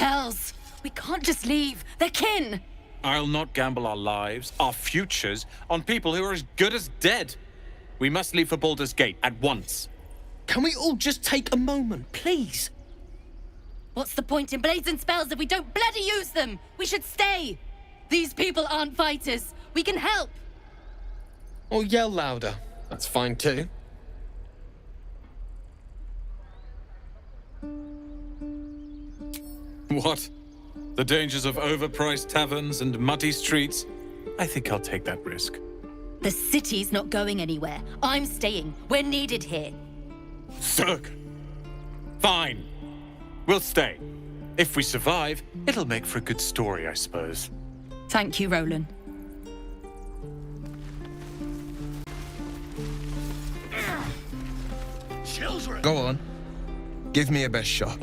Hells! We can't just leave. They're kin! I'll not gamble our lives, our futures, on people who are as good as dead. We must leave for Baldur's Gate at once. Can we all just take a moment, please? What's the point in blazing spells if we don't bloody use them? We should stay! These people aren't fighters. We can help! Or yell louder. That's fine too. What? The dangers of overpriced taverns and muddy streets? I think I'll take that risk. The city's not going anywhere. I'm staying. We're needed here. Zerg! Fine. We'll stay. If we survive, it'll make for a good story, I suppose. Thank you, Roland. Children! Go on. Give me a best shot.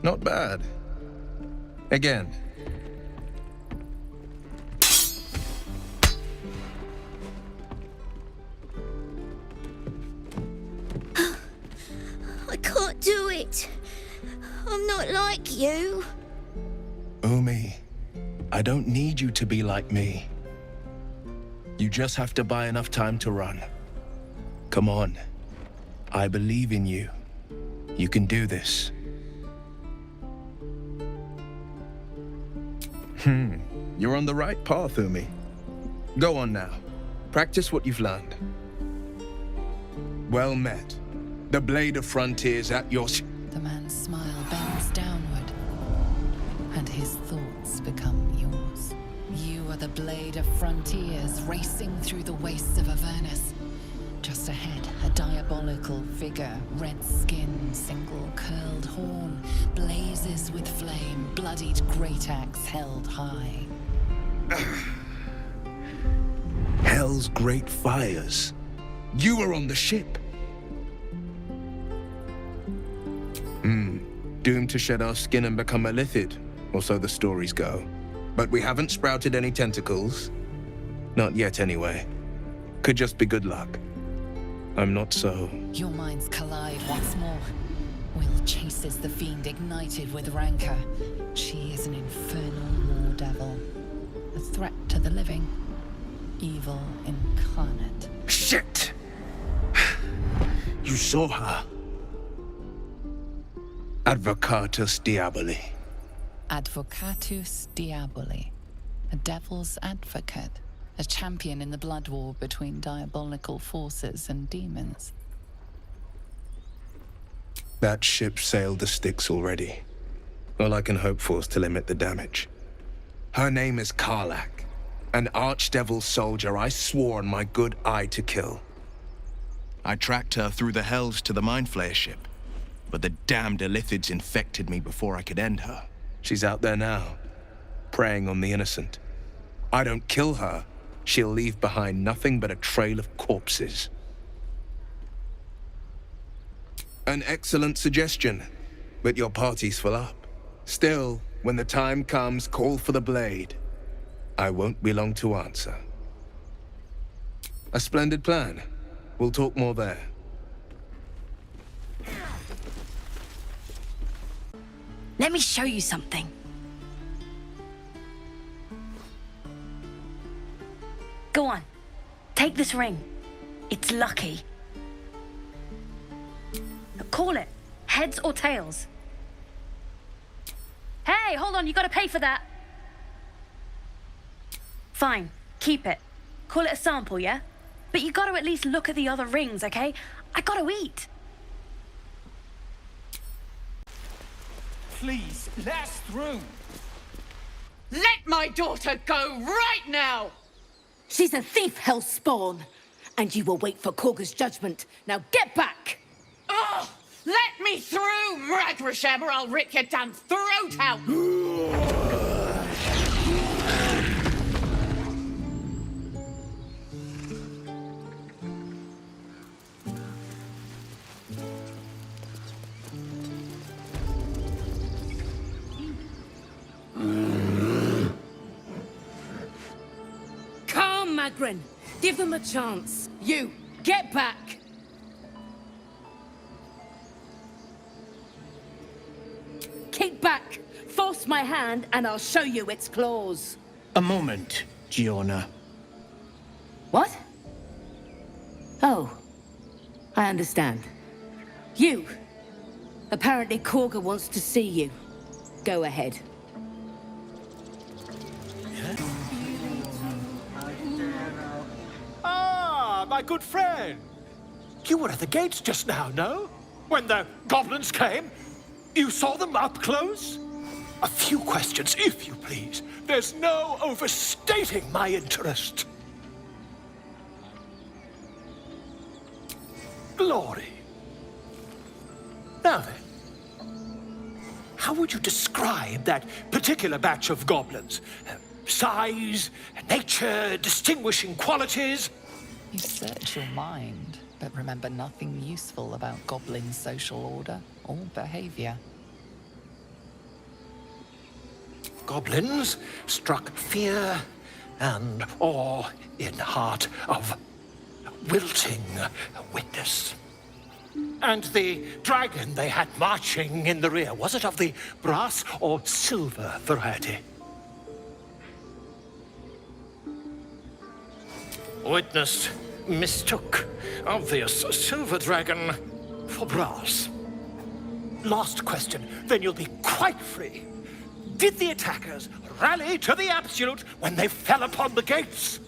Not bad. Again. I can't do it. I'm not like you. Umi, I don't need you to be like me. You just have to buy enough time to run. Come on. I believe in you. You can do this. You're on the right path, Umi. Go on now. Practice what you've learned. Well met. The Blade of Frontiers at your... The man's smile bends downward, and his thoughts become yours. You are the Blade of Frontiers, racing through the wastes of Avernus. Just ahead, a diabolical figure, red skin, single curled horn, blazes with flame, bloodied great axe held high. Hell's great fires. You were on the ship. Doomed to shed our skin and become a lithid, or so the stories go. But we haven't sprouted any tentacles. Not yet, anyway. Could just be good luck. I'm not so... Your minds collide once more. Will chases the fiend ignited with rancor. She is an infernal war devil. A threat to the living. Evil incarnate. Shit! You saw her. Advocatus Diaboli. Advocatus Diaboli. A devil's advocate. A champion in the blood war between diabolical forces and demons. That ship sailed the Styx already. All I can hope for is to limit the damage. Her name is Karlach, an archdevil soldier I swore on my good eye to kill. I tracked her through the hells to the Mind Flayer ship, but the damned Illithids infected me before I could end her. She's out there now, preying on the innocent. I don't kill her, she'll leave behind nothing but a trail of corpses. An excellent suggestion, but your party's full up. Still, when the time comes, call for the blade. I won't be long to answer. A splendid plan. We'll talk more there. Let me show you something. Go on. Take this ring. It's lucky. Call it. Heads or tails? Hey, hold on. You gotta pay for that. Fine. Keep it. Call it a sample, yeah? But you gotta at least look at the other rings, okay? I gotta eat. Please, let us through. Let my daughter go right now! She's a thief, hellspawn. And you will wait for Korga's judgment. Now get back! Oh, let me through, Mragrashem, or I'll rip your damn throat out! Calm, Magrin. Give them a chance. You, get back! back. Force my hand and I'll show you its claws. A moment, Giona. What? Oh, I understand. You. Apparently Korga wants to see you. Go ahead. Ah, my good friend. You were at the gates just now, no? When the goblins came? You saw them up close? A few questions, if you please. There's no overstating my interest. Glory. Now then, how would you describe that particular batch of goblins? Size, nature, distinguishing qualities? You search your mind, but remember nothing useful about goblin social order or behavior. Goblins struck fear and awe in heart of wilting witness. And the dragon they had marching in the rear, was it of the brass or silver variety? Witness mistook obvious silver dragon for brass. Last question, then you'll be quite free. Did the attackers rally to the absolute when they fell upon the gates?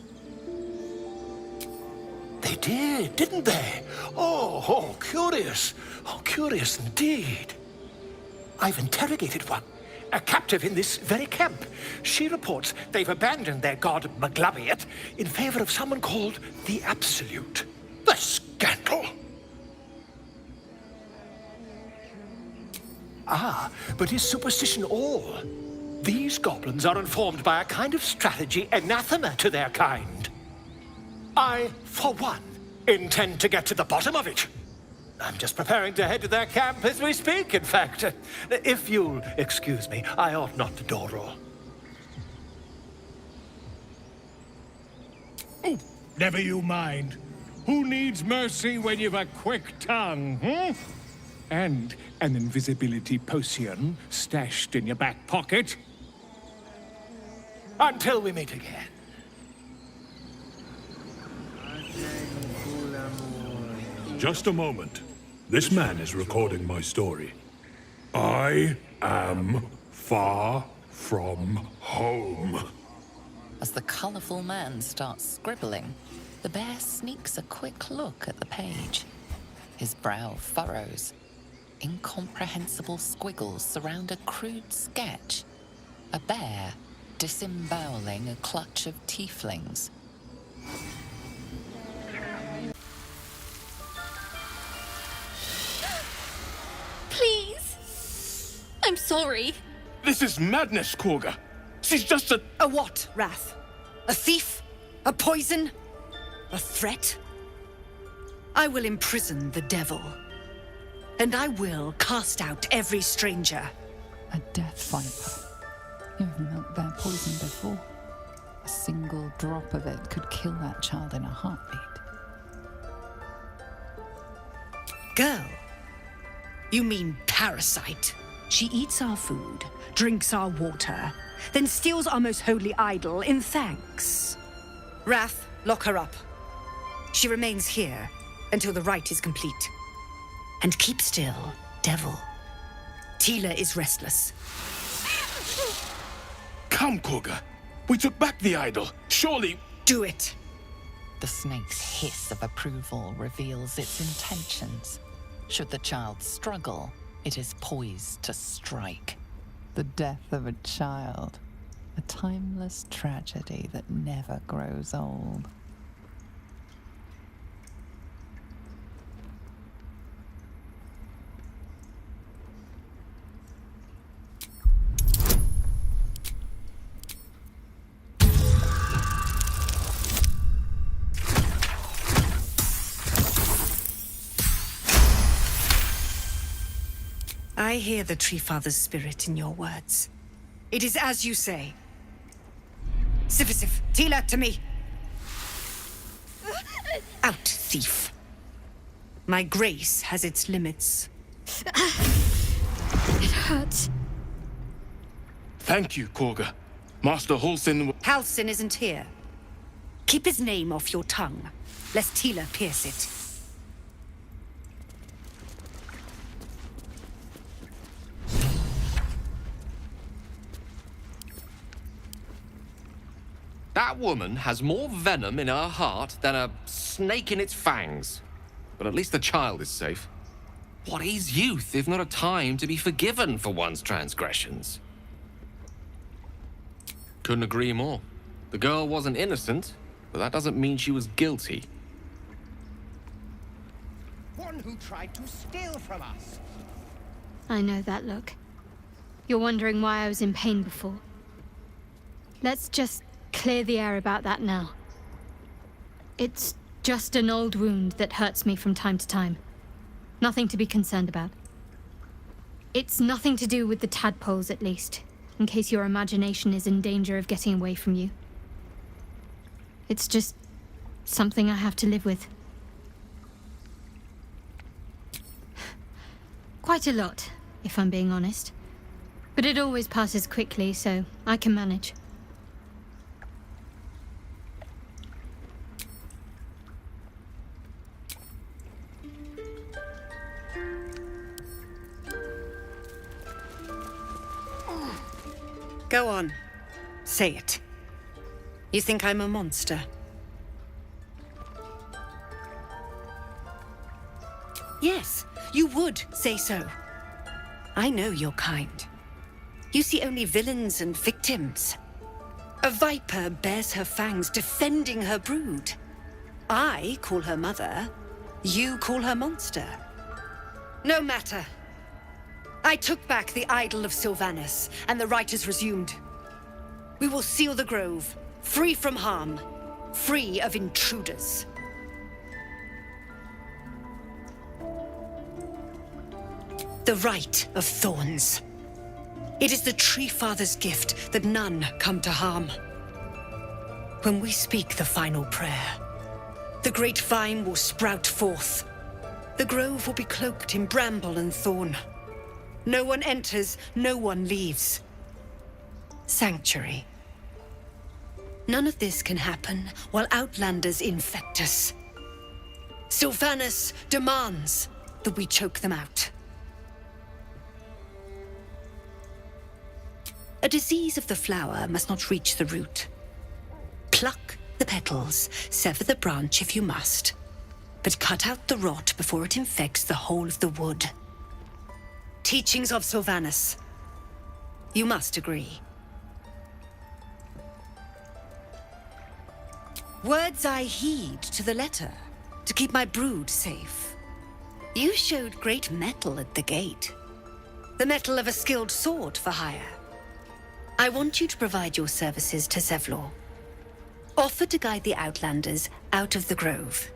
They did, didn't they? Oh, curious. Oh, curious indeed. I've interrogated one, a captive in this very camp. She reports they've abandoned their god Maglabiet in favor of someone called the Absolute. The scandal! Ah, but is superstition all? These goblins are informed by a kind of strategy anathema to their kind. I, for one, intend to get to the bottom of it. I'm just preparing to head to their camp as we speak, in fact. If you'll excuse me, I ought not to dawdle. Oh, never you mind. Who needs mercy when you've a quick tongue, And an invisibility potion stashed in your back pocket? Until we meet again. Just a moment. This man is recording my story. I am far from home. As the colourful man starts scribbling, the bear sneaks a quick look at the page. His brow furrows. Incomprehensible squiggles surround a crude sketch. A bear disemboweling a clutch of tieflings. Please. I'm sorry. This is madness, Korga. She's just a... A what, Wrath? A thief? A poison? A threat? I will imprison the devil. And I will cast out every stranger. A death viper. You've milked their poison before. A single drop of it could kill that child in a heartbeat. Girl? You mean parasite? She eats our food, drinks our water, then steals our most holy idol in thanks. Wrath, lock her up. She remains here until the rite is complete. And keep still, devil. Tila is restless. Come, Korga. We took back the idol. Surely... Do it. The snake's hiss of approval reveals its intentions. Should the child struggle, it is poised to strike. The death of a child. A timeless tragedy that never grows old. I hear the Tree Father's spirit in your words. It is as you say. Sifisif, Tila, to me. Out, thief. My grace has its limits. It hurts. Thank you, Korga. Master Halsin... Halsin isn't here. Keep his name off your tongue, lest Tila pierce it. That woman has more venom in her heart than a snake in its fangs. But at least the child is safe. What is youth if not a time to be forgiven for one's transgressions? Couldn't agree more. The girl wasn't innocent, but that doesn't mean she was guilty. One who tried to steal from us. I know that look. You're wondering why I was in pain before. Let's just clear the air about that now. It's just an old wound that hurts me from time to time. Nothing to be concerned about. It's nothing to do with the tadpoles, at least, in case your imagination is in danger of getting away from you. It's just something I have to live with. Quite a lot, if I'm being honest. But it always passes quickly, so I can manage. Go on. Say it. You think I'm a monster? Yes, you would say so. I know your kind. You see only villains and victims. A viper bears her fangs defending her brood. I call her mother. You call her monster. No matter. I took back the idol of Sylvanas, and the rite is resumed. We will seal the grove, free from harm, free of intruders. The Rite of Thorns. It is the Tree Father's gift that none come to harm. When we speak the final prayer, the great vine will sprout forth. The grove will be cloaked in bramble and thorn. No one enters, no one leaves. Sanctuary. None of this can happen while Outlanders infect us. Sylvanas demands that we choke them out. A disease of the flower must not reach the root. Pluck the petals, sever the branch if you must, but cut out the rot before it infects the whole of the wood. Teachings of Sylvanas. You must agree. Words I heed to the letter, to keep my brood safe. You showed great mettle at the gate. The mettle of a skilled sword for hire. I want you to provide your services to Zevlor. Offer to guide the Outlanders out of the grove.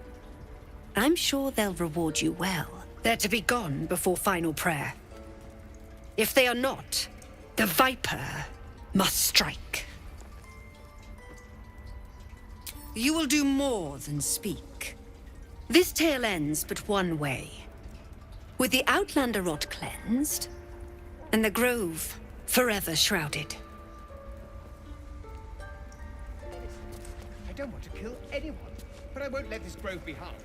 I'm sure they'll reward you well. They're to be gone before final prayer. If they are not, the Viper must strike. You will do more than speak. This tale ends but one way. With the Outlander rot cleansed, and the grove forever shrouded. I don't want to kill anyone, but I won't let this grove be harmed.